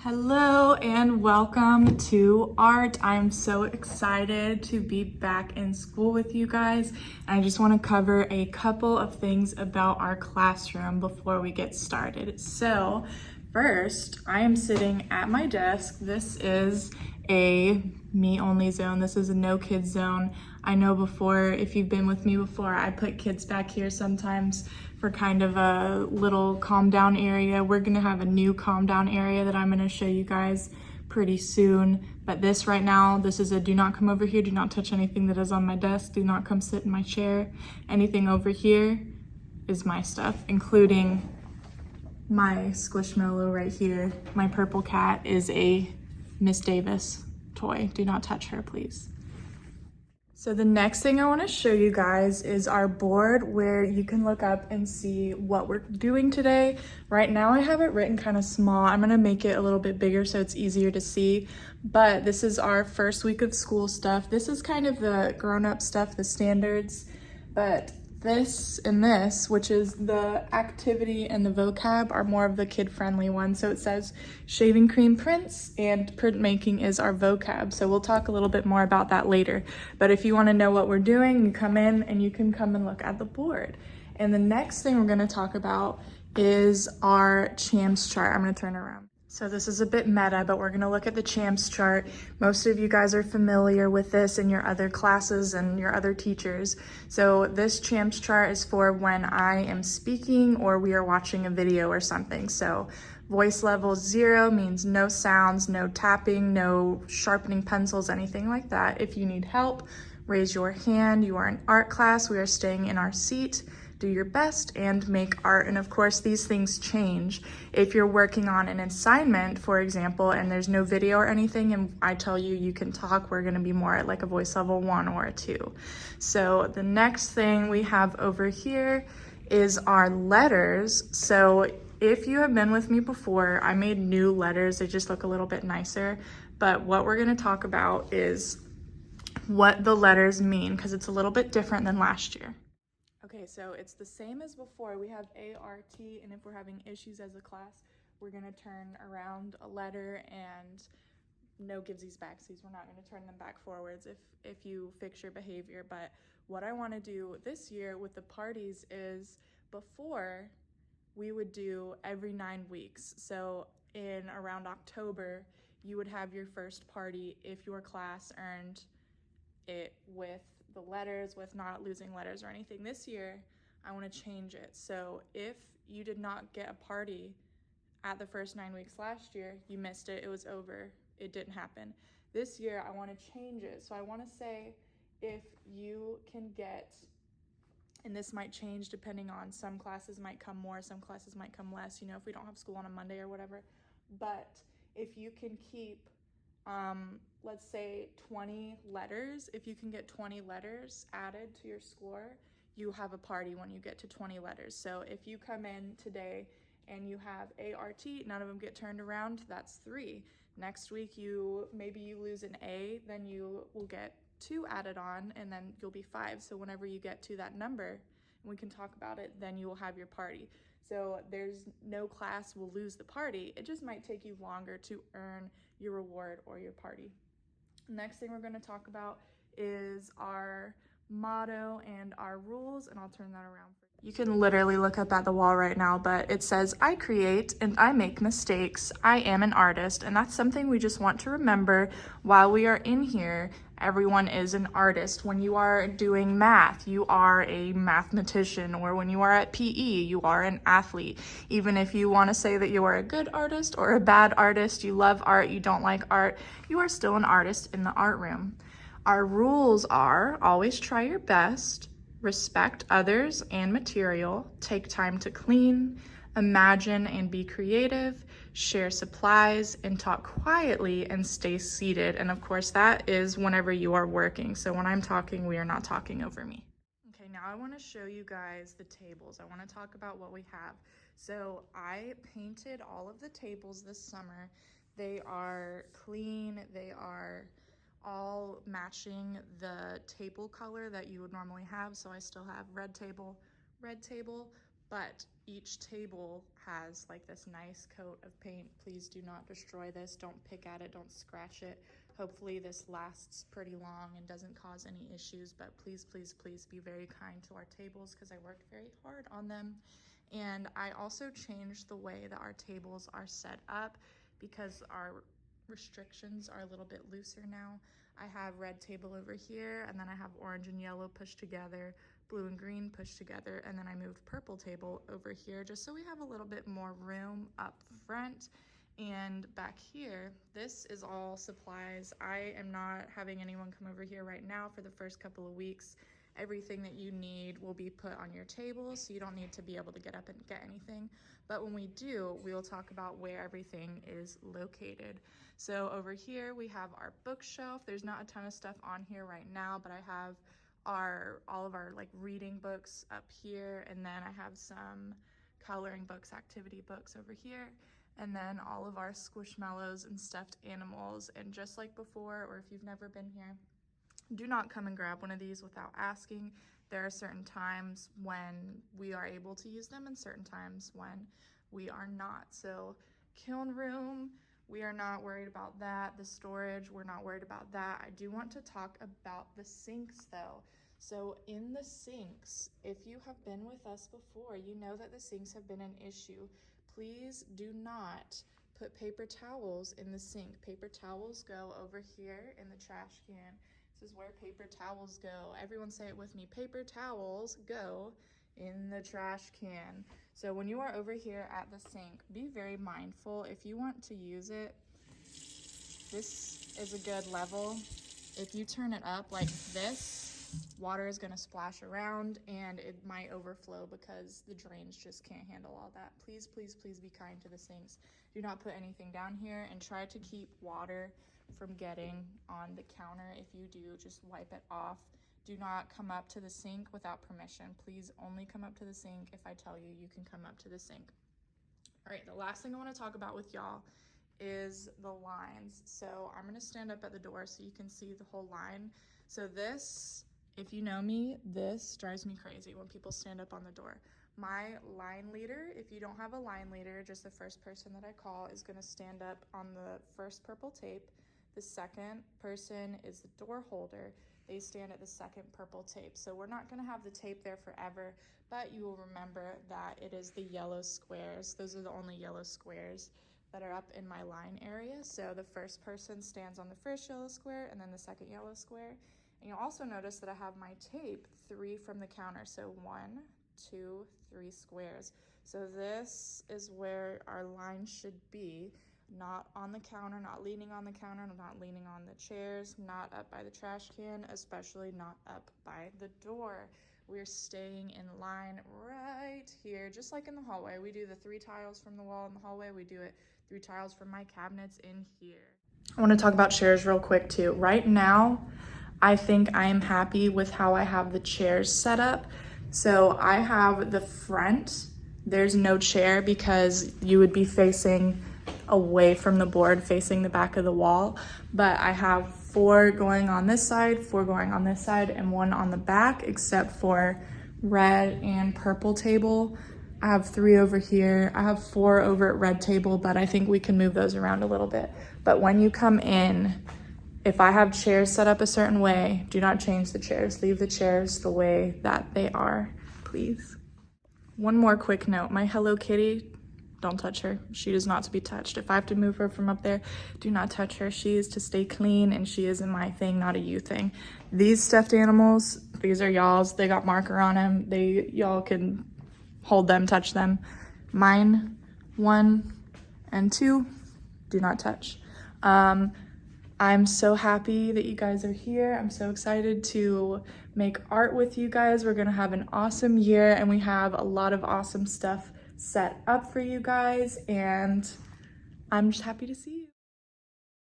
Hello and welcome to art. I'm so excited to be back in school with you guys. I just want to cover a couple of things about our classroom before we get started. So first, I am sitting at my desk. This is a me only zone. This is a no kids zone. I know before, if you've been with me before, I put kids back here sometimes for kind of a little calm down area. We're gonna have a new calm down area that I'm gonna show you guys pretty soon. But this right now, this is a do not come over here, do not touch anything that is on my desk, do not come sit in my chair. Anything over here is my stuff, including my Squishmallow right here. My purple cat is a Miss Davis toy. Do not touch her, please. So the next thing I want to show you guys is our board where you can look up and see what we're doing today. Right now I have it written kind of small. I'm going to make it a little bit bigger so it's easier to see. But this is our first week of school stuff. This is kind of the grown-up stuff, the standards. But this and this, which is the activity and the vocab, are more of the kid-friendly ones. So it says shaving cream prints and printmaking is our vocab. So we'll talk a little bit more about that later. But if you want to know what we're doing, you come in and you can come and look at the board. And the next thing we're going to talk about is our CHAMS chart. I'm going to turn around. So this is a bit meta, but we're gonna look at the CHAMS chart. Most of you guys are familiar with this in your other classes and your other teachers. So this CHAMS chart is for when I am speaking or we are watching a video or something. So voice level 0 means no sounds, no tapping, no sharpening pencils, anything like that. If you need help, raise your hand. You are in art class, we are staying in our seat. Do your best and make art. And of course, these things change. If you're working on an assignment, for example, and there's no video or anything, and I tell you, you can talk, we're gonna be more at like a voice level 1 or a 2. So the next thing we have over here is our letters. So if you have been with me before, I made new letters. They just look a little bit nicer. But what we're gonna talk about is what the letters mean, because it's a little bit different than last year. Okay, so it's the same as before. We have ART, and if we're having issues as a class, we're gonna turn around a letter and no givesies backsies. We're not gonna turn them back forwards if you fix your behavior. But what I wanna do this year with the parties is before we would do every 9 weeks. So in around October, you would have your first party if your class earned it with the letters, with not losing letters or anything. This year, I want to change it. So if you did not get a party at the first 9 weeks last year, you missed it, it was over, it didn't happen. This year, I want to change it. So I want to say if you can get, and this might change depending on, some classes might come more, some classes might come less, you know, if we don't have school on a Monday or whatever. But if you can keep let's say 20 letters, if you can get 20 letters added to your score, you have a party when you get to 20 letters. So if you come in today and you have ART, none of them get turned around, that's 3. Next week, maybe you lose an A, then you will get 2 added on, and then you'll be 5. So whenever you get to that number, and we can talk about it, then you will have your party. So there's no class will lose the party. It just might take you longer to earn your reward or your party. Next thing we're going to talk about is our motto and our rules, and I'll turn that around for you. You can literally look up at the wall right now, but it says, I create and I make mistakes. I am an artist, and that's something we just want to remember while we are in here. Everyone is an artist. When you are doing math, you are a mathematician, or when you are at PE, you are an athlete. Even if you want to say that you are a good artist or a bad artist, you love art, you don't like art, you are still an artist in the art room. Our rules are always try your best, respect others and material, take time to clean, imagine and be creative, share supplies, and talk quietly and stay seated. And of course, that is whenever you are working. So when I'm talking, we are not talking over me. Okay, now I want to show you guys the tables. I want to talk about what we have. So I painted all of the tables this summer. They are clean, they are all matching the table color that you would normally have. So I still have red table, but each table has like this nice coat of paint. Please do not destroy this. Don't pick at it, don't scratch it. Hopefully this lasts pretty long and doesn't cause any issues, but please, please, please be very kind to our tables because I worked very hard on them. And I also changed the way that our tables are set up because our restrictions are a little bit looser now. I have red table over here, and then I have orange and yellow pushed together, blue and green pushed together, and then I moved purple table over here just so we have a little bit more room up front. And back here, this is all supplies. I am not having anyone come over here right now for the first couple of weeks. Everything that you need will be put on your table, so you don't need to be able to get up and get anything. But when we do, we will talk about where everything is located. So over here, we have our bookshelf. There's not a ton of stuff on here right now, but I have all of our like reading books up here, and then I have some coloring books, activity books over here, and then all of our Squishmallows and stuffed animals. And just like before, or if you've never been here, do not come and grab one of these without asking. There are certain times when we are able to use them and certain times when we are not. So kiln room, we are not worried about that. The storage, we're not worried about that. I do want to talk about the sinks though. So in the sinks, if you have been with us before, you know that the sinks have been an issue. Please do not put paper towels in the sink. Paper towels go over here in the trash can. This is where paper towels go. Everyone say it with me. Paper towels go in the trash can. So when you are over here at the sink, be very mindful. If you want to use it, this is a good level. If you turn it up like this, water is gonna splash around and it might overflow because the drains just can't handle all that. Please, please, please be kind to the sinks. Do not put anything down here and try to keep water from getting on the counter. If you do, just wipe it off. Do not come up to the sink without permission. Please only come up to the sink if I tell you you can come up to the sink. All right, the last thing I want to talk about with y'all is the lines. So I'm going to stand up at the door so you can see the whole line. So this, if you know me, this drives me crazy when people stand up on the door. My line leader, if you don't have a line leader, just the first person that I call is going to stand up on the first purple tape. The second person is the door holder. They stand at the second purple tape. So we're not gonna have the tape there forever, but you will remember that it is the yellow squares. Those are the only yellow squares that are up in my line area. So the first person stands on the first yellow square and then the second yellow square. And you'll also notice that I have my tape 3 from the counter. So 1, 2, 3 squares. So this is where our line should be. Not on the counter, not leaning on the counter, not leaning on the chairs, not up by the trash can, especially not up by the door. We're staying in line right here, just like in the hallway. We do the 3 tiles from the wall in the hallway. We do it 3 tiles from my cabinets in here. I want to talk about chairs real quick too. Right now, I think I am happy with how I have the chairs set up. So I have the front. There's no chair because you would be facing away from the board, facing the back of the wall, but I have 4 going on this side, 4 going on this side, and 1 on the back, except for red and purple table. I have 3 over here. I have 4 over at red table, but I think we can move those around a little bit. But when you come in, if I have chairs set up a certain way, do not change the chairs. Leave the chairs the way that they are, please. One more quick note, my Hello Kitty, don't touch her. She is not to be touched. If I have to move her from up there, do not touch her. She is to stay clean and she is in my thing, not a you thing. These stuffed animals, these are y'all's. They got marker on them. Y'all can hold them, touch them. Mine, 1 and 2, do not touch. I'm so happy that you guys are here. I'm so excited to make art with you guys. We're gonna have an awesome year and we have a lot of awesome stuff set up for you guys, and I'm just happy to see you.